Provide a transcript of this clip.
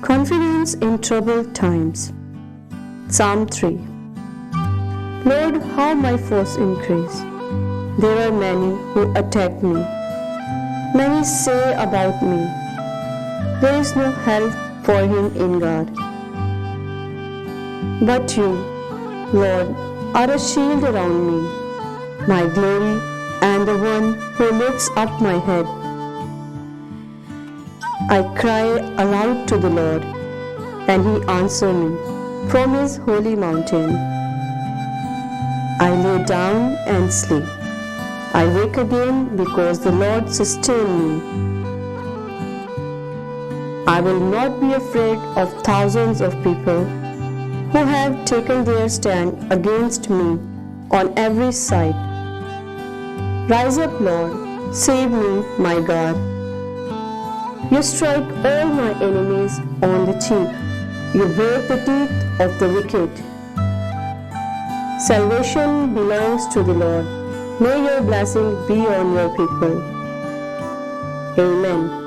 Confidence in troubled times. Psalm 3. Lord, how my foes increase. There are many who attack me. Many say about me, there is no help for him in God. But you, Lord, are a shield around me, my glory and the one who lifts up my head. I cry aloud to the Lord, and he answers me from his holy mountain. I lay down and sleep. I wake again because the Lord sustains me. I will not be afraid of thousands of people who have taken their stand against me on every side. Rise up, Lord, save me, my God. You strike all my enemies on the cheek. You break the teeth of the wicked. Salvation belongs to the Lord. May your blessing be on your people. Amen.